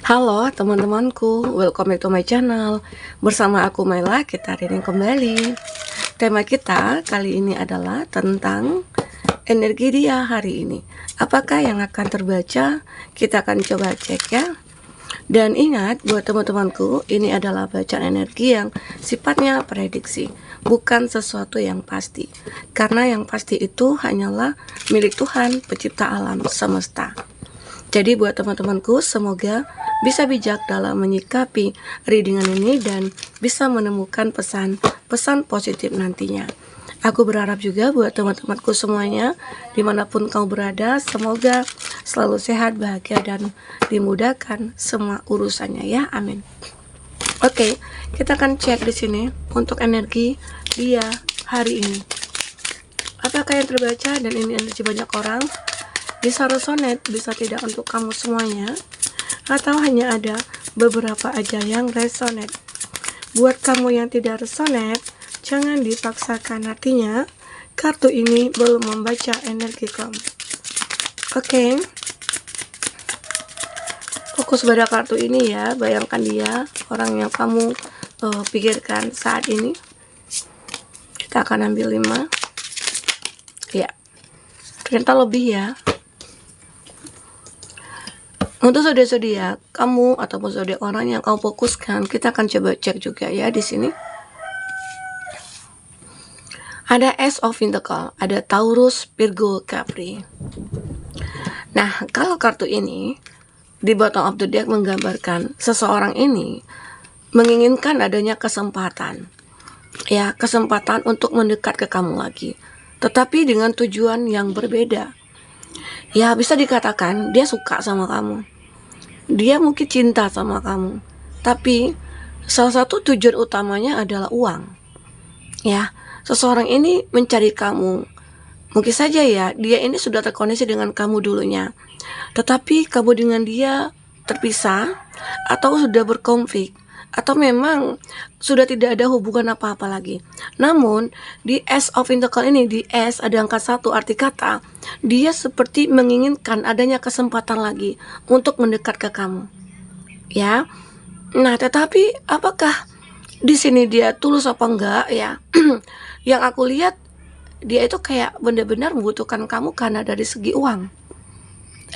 Halo teman-temanku, welcome back to my channel. Bersama aku Maila, kita reading kembali. Tema kita kali ini adalah tentang energi dia hari ini. Apakah yang akan terbaca? Kita akan coba cek ya. Dan ingat buat teman-temanku, ini adalah bacaan energi yang sifatnya prediksi, bukan sesuatu yang pasti. Karena yang pasti itu hanyalah milik Tuhan, pencipta alam semesta. Jadi buat teman-temanku, semoga bisa bijak dalam menyikapi readingan ini dan bisa menemukan pesan-pesan positif nantinya. Aku berharap juga buat teman-temanku semuanya, dimanapun kau berada, semoga selalu sehat, bahagia, dan dimudahkan semua urusannya ya, amin. Oke, kita akan cek di sini untuk energi dia hari ini. Apakah yang terbaca? Dan ini energi banyak orang. Bisa resonate, bisa tidak untuk kamu semuanya, atau hanya ada beberapa aja yang resonate. Buat kamu yang tidak resonate, jangan dipaksakan, artinya kartu ini belum membaca energi kamu. Oke. Fokus pada kartu ini ya, bayangkan dia, orang yang kamu pikirkan saat ini. Kita akan ambil 5. Ya, ternyata lebih ya. Untuk zodiak kamu ataupun zodiak orang yang kamu fokuskan, kita akan coba cek juga ya di sini. Ada Ace of Pentacle, ada Taurus, Virgo, Capri. Nah, kalau kartu ini di bottom of the deck menggambarkan seseorang ini menginginkan adanya kesempatan. Ya, kesempatan untuk mendekat ke kamu lagi. Tetapi dengan tujuan yang berbeda. Ya, bisa dikatakan dia suka sama kamu. Dia mungkin cinta sama kamu, tapi salah satu tujuan utamanya adalah uang. Ya, seseorang ini mencari kamu. Mungkin saja ya, dia ini sudah terkoneksi dengan kamu dulunya, tetapi kamu dengan dia terpisah, atau sudah berkonflik, atau memang sudah tidak ada hubungan apa-apa lagi. Namun di Ace of Pentacle ini, di Ace ada angka 1, arti kata dia seperti menginginkan adanya kesempatan lagi untuk mendekat ke kamu. Ya. Nah, tetapi apakah di sini dia tulus apa enggak ya? Yang aku lihat dia itu kayak benar-benar membutuhkan kamu karena dari segi uang.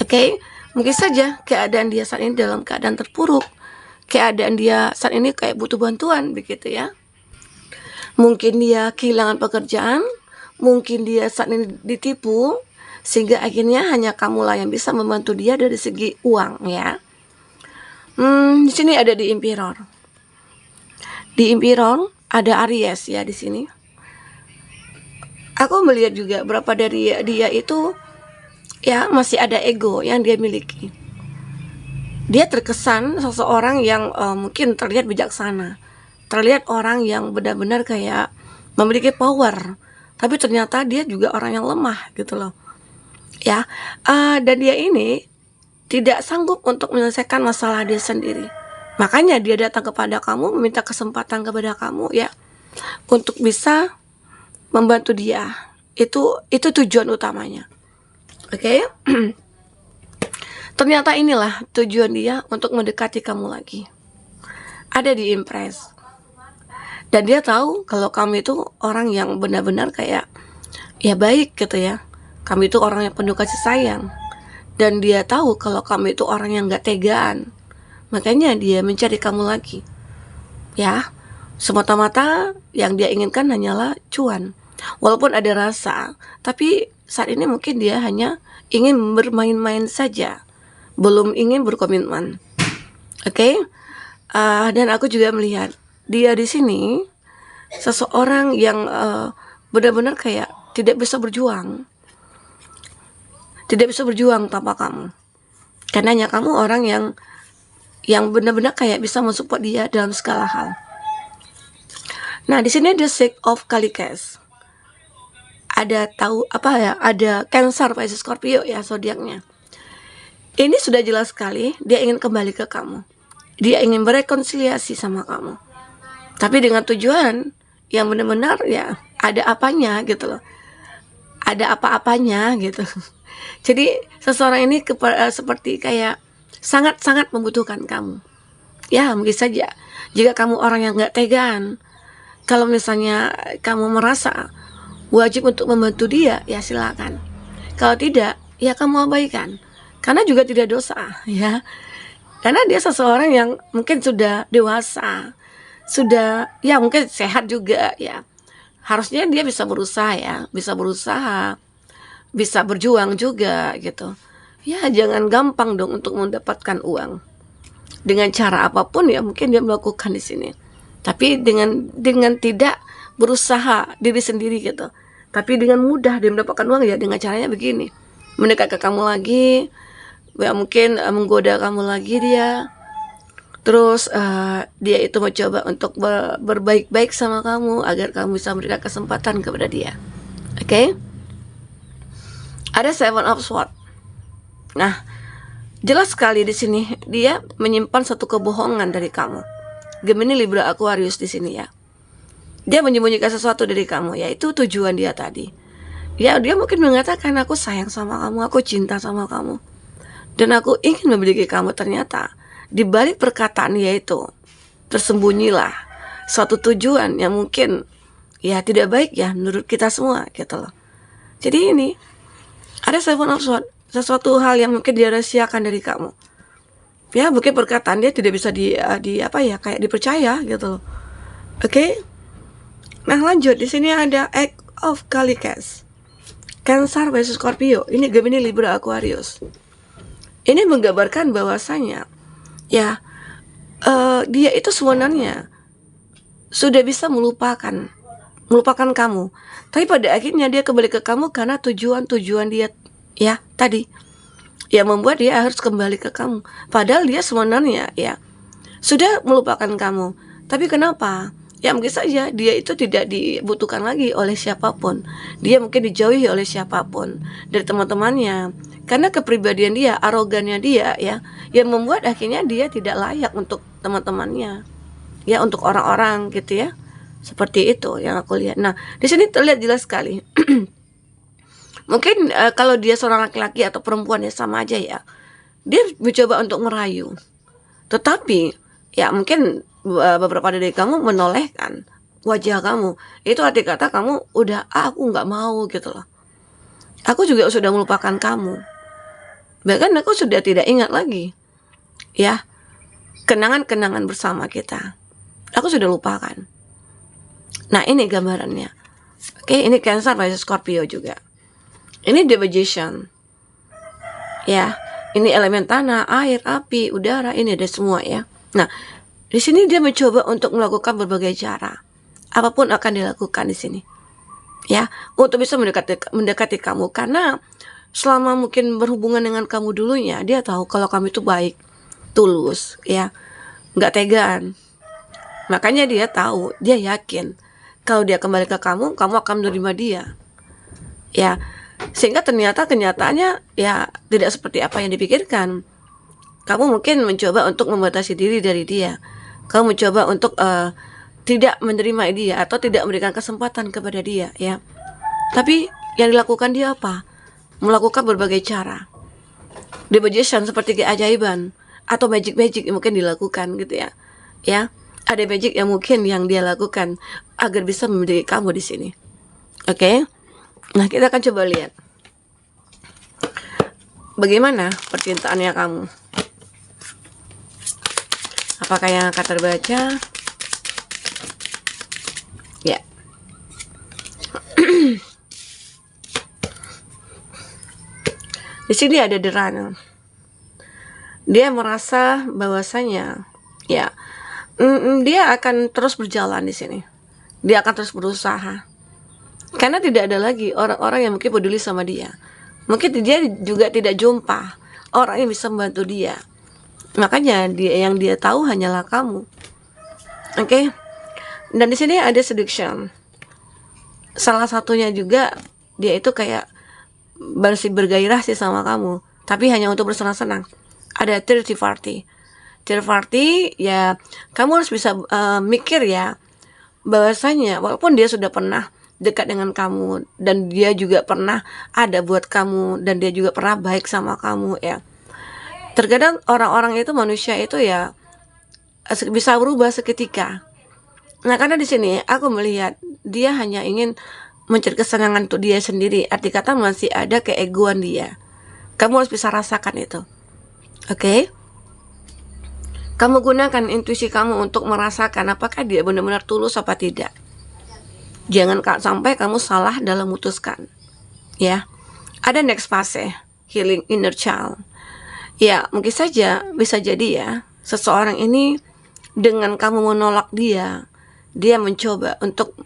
Oke, mungkin saja keadaan dia saat ini dalam keadaan terpuruk. Keadaan dia saat ini kayak butuh bantuan begitu ya. Mungkin dia kehilangan pekerjaan, mungkin dia saat ini ditipu, sehingga akhirnya hanya kamulah yang bisa membantu dia dari segi uang ya. Di sini ada di Emperor. Di Emperor ada Aries ya di sini. Aku melihat juga berapa dari dia itu ya masih ada ego yang dia miliki. Dia terkesan seseorang yang mungkin terlihat bijaksana, terlihat orang yang benar-benar kayak memiliki power, tapi ternyata dia juga orang yang lemah gitu loh ya. Dan dia ini tidak sanggup untuk menyelesaikan masalah dia sendiri, makanya dia datang kepada kamu, meminta kesempatan kepada kamu ya, untuk bisa membantu dia. Itu tujuan utamanya. Oke. Ternyata inilah tujuan dia untuk mendekati kamu lagi. Ada di Empress. Dan dia tahu kalau kamu itu orang yang benar-benar kayak ya baik gitu ya. Kamu itu orang yang penuh kasih sayang. Dan dia tahu kalau kamu itu orang yang gak tegaan. Makanya dia mencari kamu lagi. Ya, semata-mata yang dia inginkan hanyalah cuan. Walaupun ada rasa, tapi saat ini mungkin dia hanya ingin bermain-main saja, belum ingin berkomitmen. Oke. Dan aku juga melihat dia di sini seseorang yang benar-benar kayak tidak bisa berjuang tanpa kamu, karena hanya kamu orang yang benar-benar kayak bisa mensupport dia dalam segala hal. Nah, di sini ada Six of Calicas. Ada ada Cancer, Pisces, Scorpio ya zodiaknya. Ini sudah jelas sekali dia ingin kembali ke kamu. Dia ingin berekonsiliasi sama kamu. Tapi dengan tujuan yang benar-benar ya ada apanya gitu loh. Ada apa-apanya gitu. Jadi seseorang ini seperti kayak sangat-sangat membutuhkan kamu. Ya, mungkin saja jika kamu orang yang nggak tegaan, kalau misalnya kamu merasa wajib untuk membantu dia, ya silakan. Kalau tidak, ya kamu abaikan. Karena juga tidak dosa, ya. Karena dia seseorang yang mungkin sudah dewasa, sudah ya mungkin sehat juga, ya. Harusnya dia bisa berusaha, ya, bisa berjuang juga gitu. Ya, jangan gampang dong untuk mendapatkan uang. Dengan cara apapun ya mungkin dia melakukan di sini. Tapi dengan tidak berusaha diri sendiri gitu. Tapi dengan mudah dia mendapatkan uang ya dengan caranya begini. Mendekat ke kamu lagi, ya mungkin menggoda kamu lagi dia. Terus dia itu mencoba untuk berbaik-baik sama kamu agar kamu bisa memberikan kesempatan kepada dia. Oke? Ada Seven of Swords. Nah, jelas sekali di sini dia menyimpan satu kebohongan dari kamu. Gemini, Libra, Aquarius di sini ya. Dia menyembunyikan sesuatu dari kamu, yaitu tujuan dia tadi. Ya, dia mungkin mengatakan aku sayang sama kamu, aku cinta sama kamu, dan aku ingin memiliki kamu. Ternyata di balik perkataan dia itu tersembunyilah suatu tujuan yang mungkin ya tidak baik ya menurut kita semua gitu loh. Jadi ini ada Seven of Swords, sesuatu hal yang mungkin dia rahasiakan dari kamu. Ya, mungkin perkataan dia tidak bisa kayak dipercaya gitu loh. Oke? Nah, lanjut di sini ada Eight of Calicas. Cancer versus Scorpio. Ini Gemini, Libra, Aquarius. Ini menggambarkan bahwasanya ya dia itu sebenarnya sudah bisa melupakan kamu. Tapi pada akhirnya dia kembali ke kamu karena tujuan dia ya tadi yang membuat dia harus kembali ke kamu. Padahal dia sebenarnya ya sudah melupakan kamu. Tapi kenapa? Ya mungkin saja dia itu tidak dibutuhkan lagi oleh siapapun. Dia mungkin dijauhi oleh siapapun dari teman-temannya. Karena kepribadian dia, arogannya dia ya, yang membuat akhirnya dia tidak layak untuk teman-temannya. Ya, untuk orang-orang gitu ya. Seperti itu yang aku lihat. Nah, di sini terlihat jelas sekali. Mungkin kalau dia seorang laki-laki atau perempuan ya sama aja ya. Dia mencoba untuk merayu. Tetapi ya mungkin beberapa dari kamu menolehkan wajah kamu. Itu arti kata kamu udah aku nggak mau gitu loh. Aku juga sudah melupakan kamu. Bahkan aku sudah tidak ingat lagi ya kenangan-kenangan bersama kita. Aku sudah lupakan. Nah, ini gambarannya. Oke, ini Cancer versus Scorpio juga. Ini The Magician. Ya, ini elemen tanah, air, api, udara, ini ada semua ya. Nah, di sini dia mencoba untuk melakukan berbagai cara. Apapun akan dilakukan di sini. Ya, untuk bisa mendekati kamu. Karena selama mungkin berhubungan dengan kamu dulunya, dia tahu kalau kamu itu baik, tulus, ya, nggak tegaan. Makanya dia tahu, dia yakin kalau dia kembali ke kamu akan menerima dia. Ya, sehingga ternyata kenyataannya ya tidak seperti apa yang dipikirkan. Kamu mungkin mencoba untuk membatasi diri dari dia. Kamu mencoba untuk tidak menerima dia atau tidak memberikan kesempatan kepada dia ya. Tapi yang dilakukan dia apa? Melakukan berbagai cara. The Magician seperti keajaiban atau magic yang mungkin dilakukan gitu ya. Ya, ada magic yang mungkin yang dia lakukan agar bisa memiliki kamu di sini. Oke? Nah, kita akan coba lihat bagaimana percintaannya kamu. Apakah yang akan terbaca? Ya. Di sini ada The Runner. Dia merasa bahwasanya ya dia akan terus berjalan di sini. Dia akan terus berusaha. Karena tidak ada lagi orang-orang yang mungkin peduli sama dia. Mungkin dia juga tidak jumpa orang yang bisa membantu dia. Makanya yang dia tahu hanyalah kamu. Oke? Dan di sini ada seduction. Salah satunya juga dia itu kayak bergairah sih sama kamu, tapi hanya untuk bersenang-senang. Ada third party. Third party ya kamu harus bisa mikir ya bahwasanya walaupun dia sudah pernah dekat dengan kamu dan dia juga pernah ada buat kamu dan dia juga pernah baik sama kamu ya. Terkadang orang-orang itu, manusia itu ya bisa berubah seketika. Nah, karena di sini aku melihat dia hanya ingin mencari kesenangan untuk dia sendiri. Arti kata masih ada keegoan dia. Kamu harus bisa rasakan itu. Oke? Kamu gunakan intuisi kamu untuk merasakan apakah dia benar-benar tulus apa tidak. Jangan sampai kamu salah dalam memutuskan. Ya. Ada next fase, healing inner child. Ya, mungkin saja bisa jadi ya, seseorang ini dengan kamu menolak dia mencoba untuk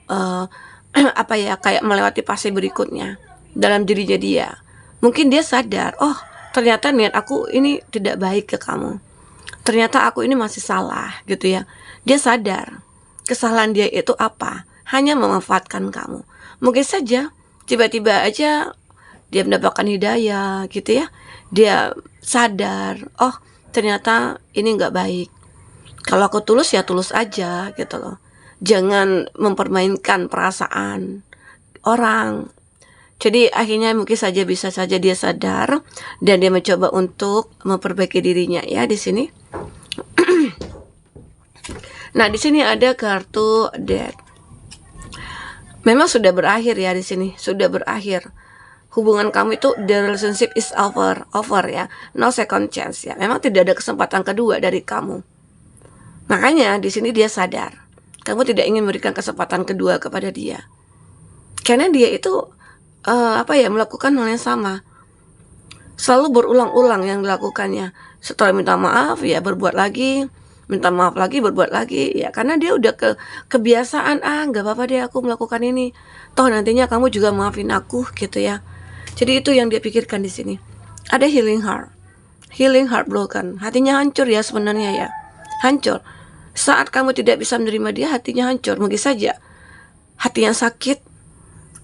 apa ya, kayak melewati fase berikutnya dalam dirinya dia. Mungkin dia sadar, oh ternyata niat aku ini tidak baik ke kamu. Ternyata aku ini masih salah gitu ya. Dia sadar kesalahan dia itu apa, hanya memanfaatkan kamu. Mungkin saja tiba-tiba aja dia mendapatkan hidayah gitu ya. Dia sadar, oh ternyata ini nggak baik. Kalau aku tulus ya tulus aja gitu loh. Jangan mempermainkan perasaan orang. Jadi akhirnya mungkin saja bisa saja dia sadar dan dia mencoba untuk memperbaiki dirinya ya di sini. Nah, di sini ada kartu Death. Memang sudah berakhir ya di sini, sudah berakhir. Hubungan kamu itu, the relationship is over ya. No second chance ya. Memang tidak ada kesempatan kedua dari kamu. Makanya di sini dia sadar. Kamu tidak ingin memberikan kesempatan kedua kepada dia. Karena dia itu melakukan hal yang sama. Selalu berulang-ulang yang dilakukannya. Setelah minta maaf ya berbuat lagi, minta maaf lagi berbuat lagi ya, karena dia udah kebiasaan, nggak apa-apa deh aku melakukan ini, toh nantinya kamu juga maafin aku gitu ya. Jadi itu yang dia pikirkan di sini. Ada healing heart broken, hatinya hancur ya sebenarnya ya, hancur. Saat kamu tidak bisa menerima dia, hatinya hancur. Mungkin saja hatinya sakit,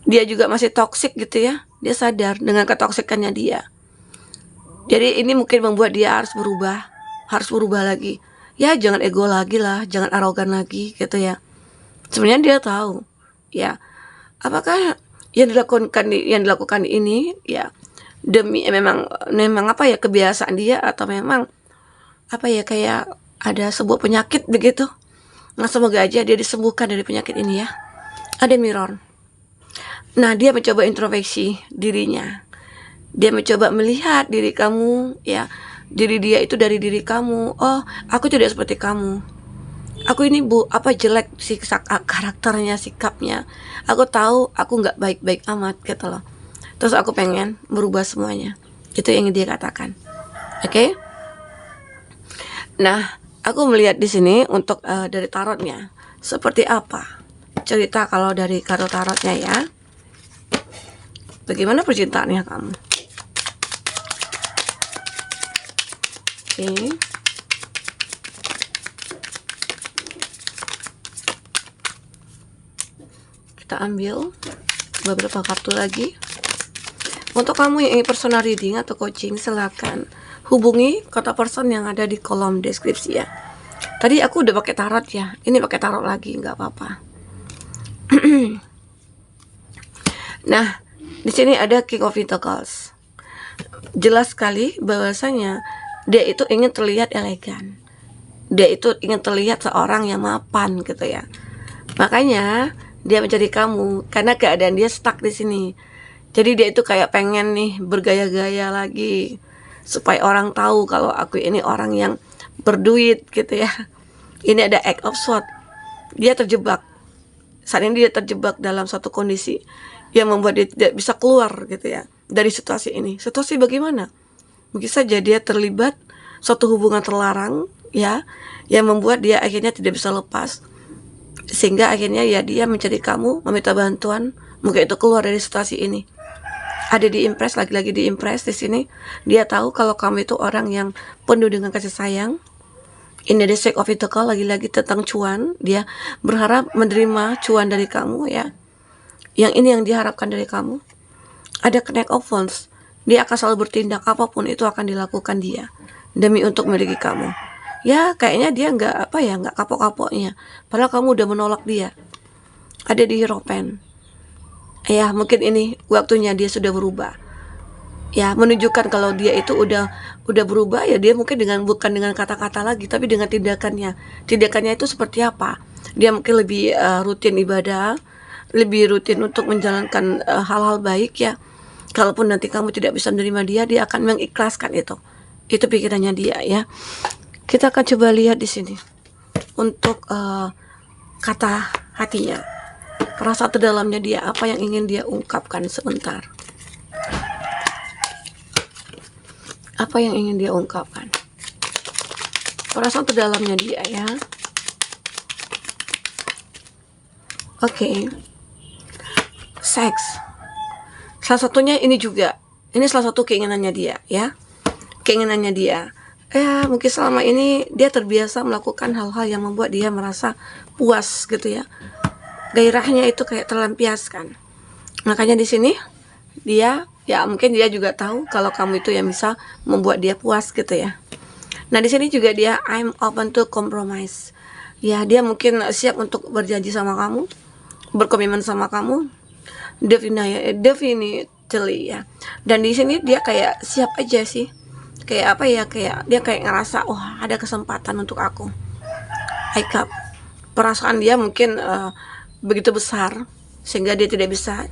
dia juga masih toksik gitu ya. Dia sadar dengan ketoksikannya dia. Jadi ini mungkin membuat dia harus berubah lagi. Ya jangan ego lagi lah, jangan arogan lagi gitu ya. Sebenarnya dia tahu ya, apakah yang dilakukan ini ya demi memang kebiasaan dia, atau memang kayak ada sebuah penyakit begitu. Nah, semoga aja dia disembuhkan dari penyakit ini ya. Ada mirror. Nah, dia mencoba introspeksi dirinya. Dia mencoba melihat diri kamu ya. Diri dia itu dari diri kamu. Oh, aku tidak seperti kamu. Aku ini jelek karakternya, sikapnya. Aku tahu aku nggak baik-baik amat gitu loh. Terus aku pengen merubah semuanya. Itu yang dia katakan. Oke? Nah, aku melihat di sini untuk dari tarotnya seperti apa cerita kalau dari kartu tarotnya ya. Bagaimana percintaannya kamu? Oke. Kita ambil beberapa kartu lagi. Untuk kamu yang ingin personal reading atau coaching, silakan hubungi kontak person yang ada di kolom deskripsi ya. Tadi aku udah pakai tarot ya, ini pakai tarot lagi, nggak apa-apa. Nah, di sini ada King of Pentacles. Jelas sekali bahwasanya dia itu ingin terlihat elegan. Dia itu ingin terlihat seorang yang mapan gitu ya. Makanya dia mencari kamu karena keadaan dia stuck di sini. Jadi dia itu kayak pengen nih bergaya-gaya lagi supaya orang tahu kalau aku ini orang yang berduit gitu ya. Ini ada Eight of Swords. Dia terjebak. Saat ini dia terjebak dalam satu kondisi yang membuat dia tidak bisa keluar gitu ya dari situasi ini. Situasi bagaimana? Mungkin saja dia terlibat suatu hubungan terlarang ya, yang membuat dia akhirnya tidak bisa lepas, sehingga akhirnya ya dia mencari kamu, meminta bantuan, mungkin itu keluar dari situasi ini. Ada di impress, lagi-lagi di impress di sini. Dia tahu kalau kamu itu orang yang penuh dengan kasih sayang. Ini ada Six of Pentacles, lagi-lagi tentang cuan. Dia berharap menerima cuan dari kamu ya. Yang ini yang diharapkan dari kamu. Ada Knight of Wands. Dia akan selalu bertindak, apapun itu akan dilakukan dia demi untuk memiliki kamu. Ya kayaknya dia nggak kapok-kapoknya. Padahal kamu udah menolak dia. Ada di Hierophant. Ya mungkin ini waktunya dia sudah berubah. Ya, menunjukkan kalau dia itu udah berubah ya, dia mungkin bukan dengan kata-kata lagi, tapi dengan tindakannya. Tindakannya itu seperti apa? Dia mungkin lebih rutin ibadah, lebih rutin untuk menjalankan hal-hal baik ya. Kalaupun nanti kamu tidak bisa menerima dia, dia akan mengikhlaskan itu. Itu pikirannya dia ya. Kita akan coba lihat di sini untuk kata hatinya, perasaan terdalamnya dia, apa yang ingin dia ungkapkan sebentar. Apa yang ingin dia ungkapkan? Perasaan terdalamnya dia ya. Oke. Seks. Salah satunya ini juga. Ini salah satu keinginannya dia ya. Keinginannya dia. Ya, mungkin selama ini dia terbiasa melakukan hal-hal yang membuat dia merasa puas gitu ya. Gairahnya itu kayak terlampiaskan. Makanya di sini dia ya mungkin dia juga tahu kalau kamu itu yang bisa membuat dia puas gitu ya. Nah, di sini juga dia I'm open to compromise. Ya, dia mungkin siap untuk berjanji sama kamu, berkomitmen sama kamu. Definitely ya. Dan di sini dia kayak siap aja sih. Kayak apa ya? Kayak dia kayak ngerasa, oh ada kesempatan untuk aku. I cup. Perasaan dia mungkin begitu besar sehingga dia tidak bisa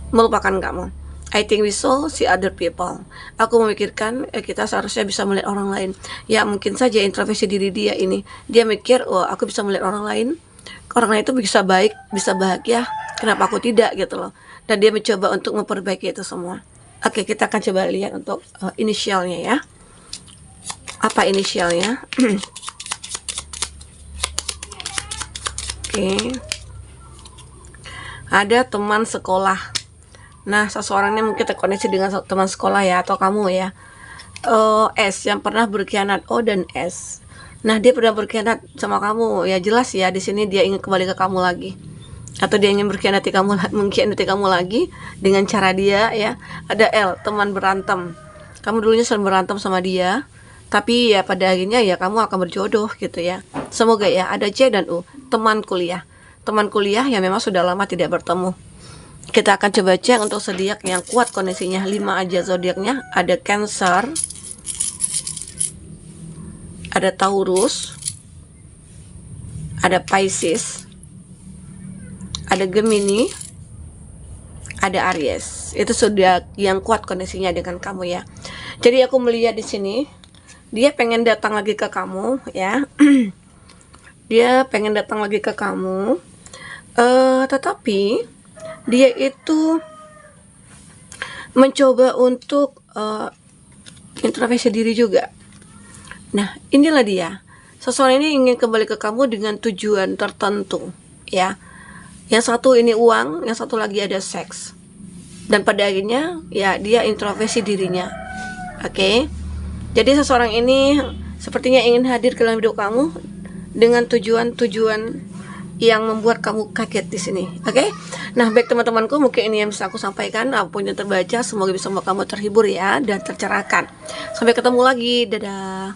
melupakan kamu. I think we saw see other people. Aku memikirkan kita seharusnya bisa melihat orang lain. Ya mungkin saja introspeksi diri dia ini. Dia mikir, oh aku bisa melihat orang lain. Orang lain itu bisa baik, bisa bahagia. Kenapa aku tidak gitu loh. Dan dia mencoba untuk memperbaiki itu semua. Oke, kita akan coba lihat untuk inisialnya ya. Apa inisialnya? Oke. Ada teman sekolah. Nah, seseorang ini mungkin terkoneksi dengan teman sekolah ya, atau kamu ya. S yang pernah berkhianat, O dan S. Nah, dia pernah berkhianat sama kamu. Ya jelas ya, di sini dia ingin kembali ke kamu lagi. Atau dia ingin mengkhianati kamu lagi dengan cara dia ya. Ada L, teman berantem. Kamu dulunya sering berantem sama dia, tapi ya pada akhirnya ya kamu akan berjodoh gitu ya. Semoga ya. Ada C dan U, teman kuliah. Teman kuliah yang memang sudah lama tidak bertemu. Kita akan coba cek untuk zodiak yang kuat kondisinya. 5 aja zodiaknya. Ada Cancer, ada Taurus, ada Pisces, ada Gemini, ada Aries. Itu zodiak yang kuat kondisinya dengan kamu ya. Jadi aku melihat di sini dia pengen datang lagi ke kamu ya. Dia pengen datang lagi ke kamu. Tetapi dia itu mencoba untuk introspeksi diri juga. Nah, inilah dia. Seseorang ini ingin kembali ke kamu dengan tujuan tertentu, ya. Yang satu ini uang, yang satu lagi ada seks. Dan pada akhirnya, ya dia introspeksi dirinya. Oke. Jadi seseorang ini sepertinya ingin hadir ke dalam hidup kamu dengan tujuan-tujuan yang membuat kamu kaget di sini. Oke? Nah, baik teman-temanku, mungkin ini yang bisa aku sampaikan. Apapun yang terbaca, semoga bisa membuat kamu terhibur ya dan tercerahkan. Sampai ketemu lagi. Dadah.